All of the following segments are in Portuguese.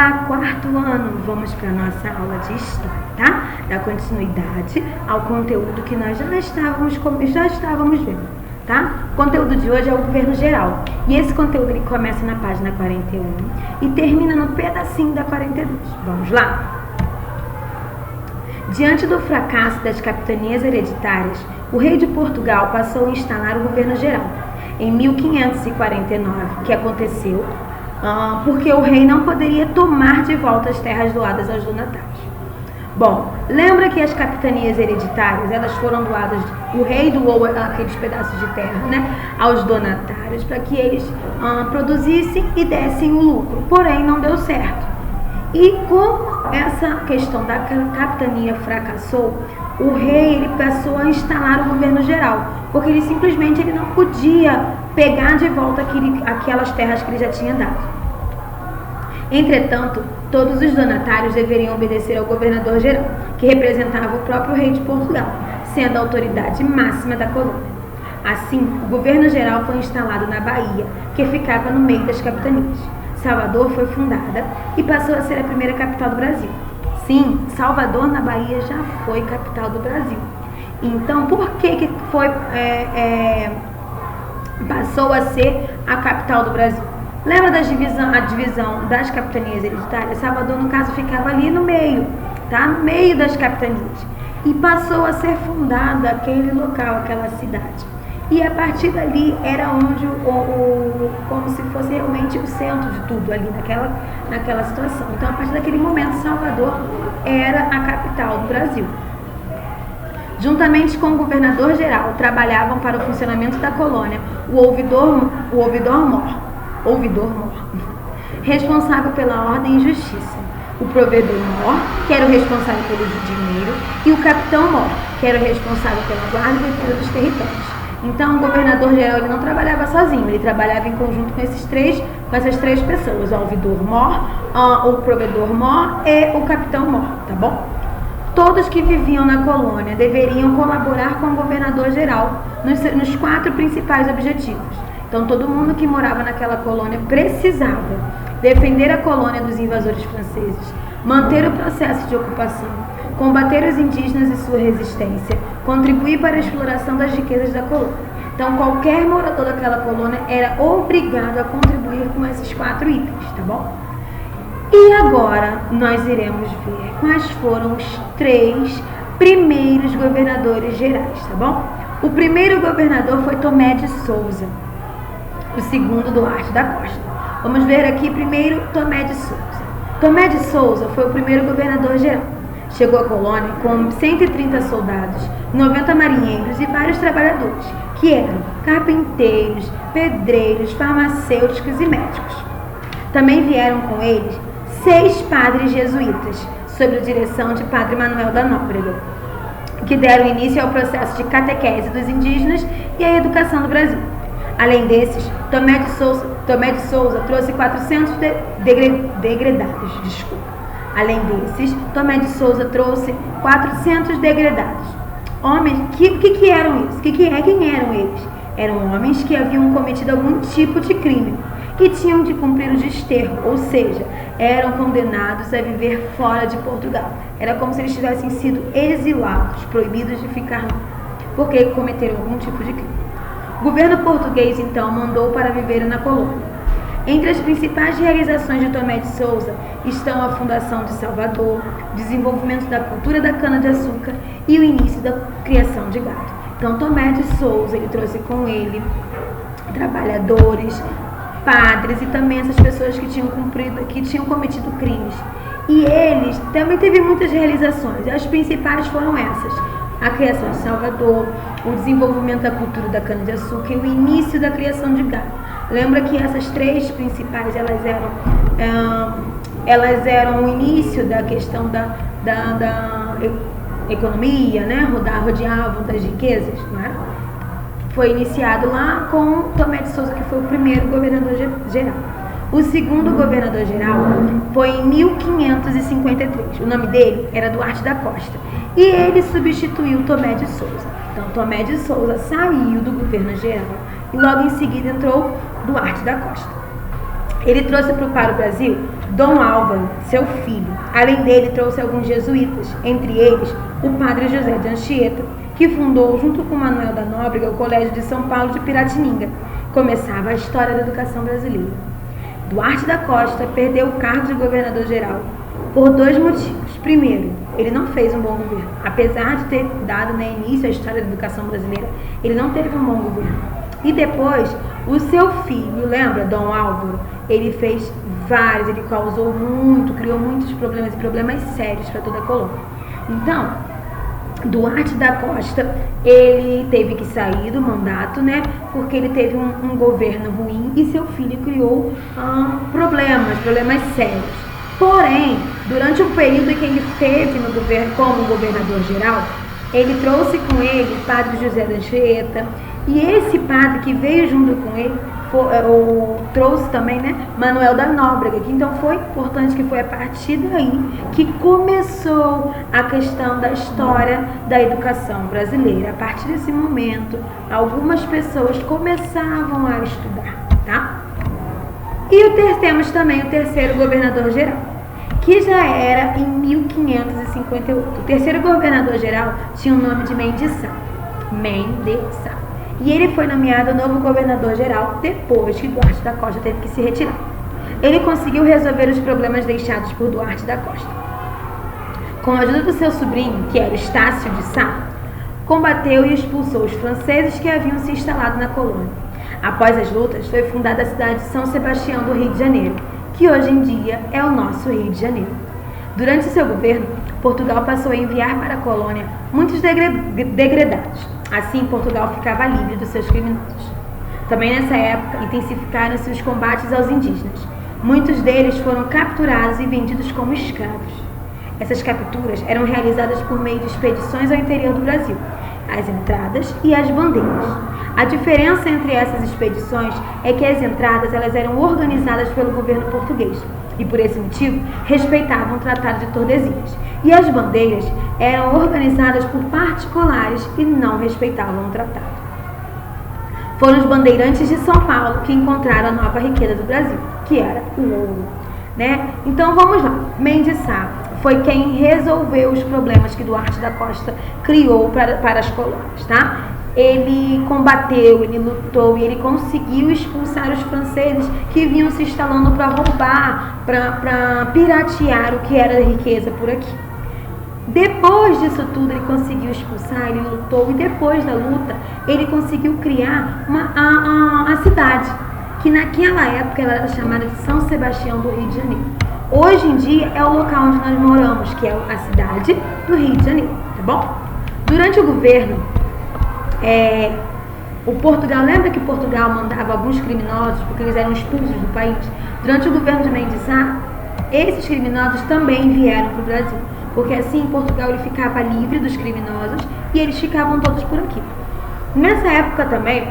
Olá, quarto ano! Vamos para a nossa aula de História, tá? Da continuidade ao conteúdo que nós já estávamos vendo, tá? O conteúdo de hoje é o governo geral. E esse conteúdo ele começa na página 41 e termina no pedacinho da 42. Vamos lá? Diante do fracasso das capitanias hereditárias, o rei de Portugal passou a instalar o governo geral. Em 1549, que aconteceu porque o rei não poderia tomar de volta as terras doadas aos donatários. Bom, lembra que as capitanias hereditárias, elas foram doadas, o rei doou aqueles pedaços de terra, né, aos donatários para que eles produzissem e dessem o lucro, porém não deu certo. E como essa questão da capitania fracassou, o rei ele passou a instalar o governo geral, porque ele simplesmente não podia pegar de volta aquelas terras que ele já tinha dado. Entretanto, todos os donatários deveriam obedecer ao governador geral, que representava o próprio rei de Portugal, sendo a autoridade máxima da colônia. Assim, o governo geral foi instalado na Bahia, que ficava no meio das capitanias. Salvador foi fundada e passou a ser a primeira capital do Brasil. Sim, Salvador na Bahia já foi capital do Brasil. Então, por que passou a ser a capital do Brasil? Lembra a divisão das capitanias hereditárias? Salvador, no caso, ficava ali no meio, tá? No meio das capitanias. E passou a ser fundada aquele local, aquela cidade. E a partir dali era onde, como se fosse realmente o centro de tudo ali naquela situação. Então, a partir daquele momento, Salvador era a capital do Brasil. Juntamente com o governador-geral, trabalhavam para o funcionamento da colônia o ouvidor-mor, responsável pela ordem e justiça, o provedor-mor, que era o responsável pelo dinheiro, e o capitão-mor, que era o responsável pela guarda e defesa dos territórios. Então, o governador-geral ele não trabalhava sozinho, ele trabalhava em conjunto com essas três pessoas, o ouvidor-mor, o provedor-mor e o capitão-mor, tá bom? Todos que viviam na colônia deveriam colaborar com o governador-geral nos 4 principais objetivos. Então, todo mundo que morava naquela colônia precisava defender a colônia dos invasores franceses, manter o processo de ocupação, combater os indígenas e sua resistência, contribuir para a exploração das riquezas da colônia. Então, qualquer morador daquela colônia era obrigado a contribuir com esses 4 itens, tá bom? E agora nós iremos ver quais foram os 3 primeiros governadores gerais, tá bom? O primeiro governador foi Tomé de Souza, o segundo Duarte da Costa. Vamos ver aqui primeiro Tomé de Souza. Tomé de Souza foi o primeiro governador geral. Chegou à colônia com 130 soldados, 90 marinheiros e vários trabalhadores, que eram carpinteiros, pedreiros, farmacêuticos e médicos. Também vieram com eles 6 padres jesuítas, sob a direção de Padre Manuel da Nóbrega, que deram início ao processo de catequese dos indígenas e à educação do Brasil. Além desses, Tomé de Souza trouxe 400 degredados. Além desses, Tomé de Souza trouxe 400 degredados. Homens, que eram eles? Quem eram eles? Eram homens que haviam cometido algum tipo de crime e tinham de cumprir o desterro, ou seja, eram condenados a viver fora de Portugal. Era como se eles tivessem sido exilados, proibidos de ficar lá, porque cometeram algum tipo de crime. O governo português, então, mandou para viver na colônia. Entre as principais realizações de Tomé de Souza estão a fundação de Salvador, o desenvolvimento da cultura da cana-de-açúcar e o início da criação de gado. Então, Tomé de Souza, ele trouxe com ele trabalhadores, padres e também essas pessoas que tinham cometido crimes. E eles também teve muitas realizações. As principais foram essas: a criação de Salvador, o desenvolvimento da cultura da cana-de-açúcar e o início da criação de gado. Lembra que essas 3 principais, elas eram o início da questão da economia, né? Rodeavam das riquezas, não é? Foi iniciado lá com Tomé de Souza, que foi o primeiro governador geral. O segundo governador geral foi em 1553. O nome dele era Duarte da Costa. E ele substituiu Tomé de Souza. Então, Tomé de Souza saiu do governo geral e logo em seguida entrou Duarte da Costa. Ele trouxe para o Brasil Dom Álvaro, seu filho. Além dele, trouxe alguns jesuítas, entre eles o padre José de Anchieta, que fundou, junto com Manuel da Nóbrega, o Colégio de São Paulo de Piratininga. Começava a história da educação brasileira. Duarte da Costa perdeu o cargo de governador-geral por 2 motivos. Primeiro, ele não fez um bom governo. Apesar de ter dado início à história da educação brasileira, ele não teve um bom governo. E depois, o seu filho, lembra, Dom Álvaro, ele fez vários, ele causou muito, criou muitos problemas e problemas sérios para toda a colônia. Então, Duarte da Costa, ele teve que sair do mandato, né, porque ele teve um governo ruim e seu filho criou problemas sérios. Porém, durante o período em que ele esteve no governo como governador-geral, ele trouxe com ele o padre José de Anchieta, e esse padre que veio junto com ele trouxe também, né, Manuel da Nóbrega, que então foi importante, que foi a partir daí que começou a questão da história da educação brasileira. A partir desse momento, algumas pessoas começavam a estudar, tá? E temos também o terceiro governador-geral, que já era em 1558. O terceiro governador-geral tinha o nome de Mendes Sá. E ele foi nomeado novo governador-geral depois que Duarte da Costa teve que se retirar. Ele conseguiu resolver os problemas deixados por Duarte da Costa. Com a ajuda do seu sobrinho, que era Estácio de Sá, combateu e expulsou os franceses que haviam se instalado na colônia. Após as lutas, foi fundada a cidade de São Sebastião do Rio de Janeiro, que hoje em dia é o nosso Rio de Janeiro. Durante seu governo, Portugal passou a enviar para a colônia muitos degredados. Assim, Portugal ficava livre dos seus criminosos. Também nessa época, intensificaram-se os combates aos indígenas. Muitos deles foram capturados e vendidos como escravos. Essas capturas eram realizadas por meio de expedições ao interior do Brasil, as entradas e as bandeiras. A diferença entre essas expedições é que as entradas elas eram organizadas pelo governo português e, por esse motivo, respeitavam o Tratado de Tordesilhas. E as bandeiras eram organizadas por particulares e não respeitavam o tratado. Foram os bandeirantes de São Paulo que encontraram a nova riqueza do Brasil, que era o ouro, né? Então vamos lá. Mendes Sá foi quem resolveu os problemas que Duarte da Costa criou para as colônias, tá? Ele combateu, ele lutou e ele conseguiu expulsar os franceses que vinham se instalando para roubar, para piratear o que era riqueza por aqui. Depois disso tudo, ele conseguiu expulsar, ele lutou, e depois da luta, ele conseguiu criar a cidade, que naquela época ela era chamada de São Sebastião do Rio de Janeiro. Hoje em dia é o local onde nós moramos, que é a cidade do Rio de Janeiro, tá bom? Durante o governo, o Portugal, lembra que Portugal mandava alguns criminosos, porque eles eram expulsos do país? Durante o governo de Mendes Sá, esses criminosos também vieram para o Brasil. Porque assim Portugal ele ficava livre dos criminosos e eles ficavam todos por aqui. Nessa época também,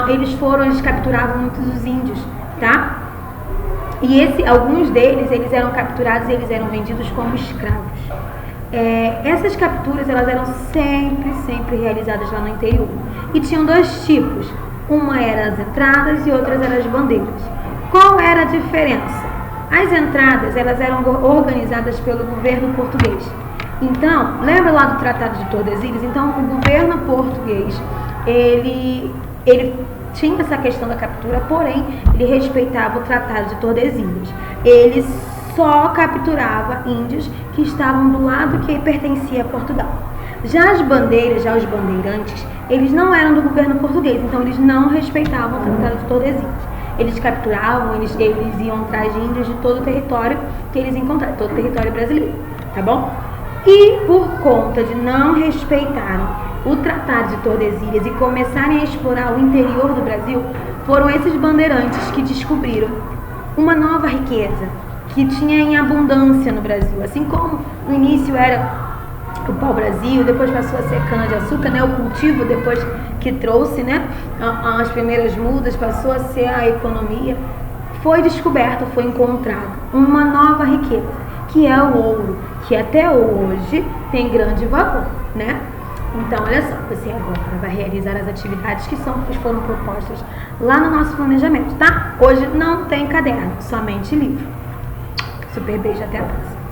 eles capturavam muitos os índios, tá? E alguns deles, eles eram capturados e eles eram vendidos como escravos. Essas capturas, elas eram sempre realizadas lá no interior. E tinham 2 tipos. Uma era as entradas e outras eram as bandeiras. Qual era a diferença? As entradas, elas eram organizadas pelo governo português. Então, lembra lá do Tratado de Tordesilhas? Então, o governo português, ele tinha essa questão da captura, porém, ele respeitava o Tratado de Tordesilhas. Ele só capturava índios que estavam do lado que pertencia a Portugal. Já as bandeiras, já os bandeirantes, eles não eram do governo português, então eles não respeitavam o Tratado de Tordesilhas. Eles capturavam, eles iam atrás de índios de todo o território que eles encontraram, todo o território brasileiro, tá bom? E por conta de não respeitarem o Tratado de Tordesilhas e começarem a explorar o interior do Brasil, foram esses bandeirantes que descobriram uma nova riqueza que tinha em abundância no Brasil. Assim como no início era o pau-brasil, depois passou a ser cana-de-açúcar, né? O cultivo, depois que trouxe, né, as primeiras mudas, passou a ser a economia. Foi descoberto, foi encontrado uma nova riqueza, que é o ouro, que até hoje tem grande valor, né? Então, olha só, você agora vai realizar as atividades que foram propostas lá no nosso planejamento, tá? Hoje não tem caderno, somente livro. Super beijo, até a próxima.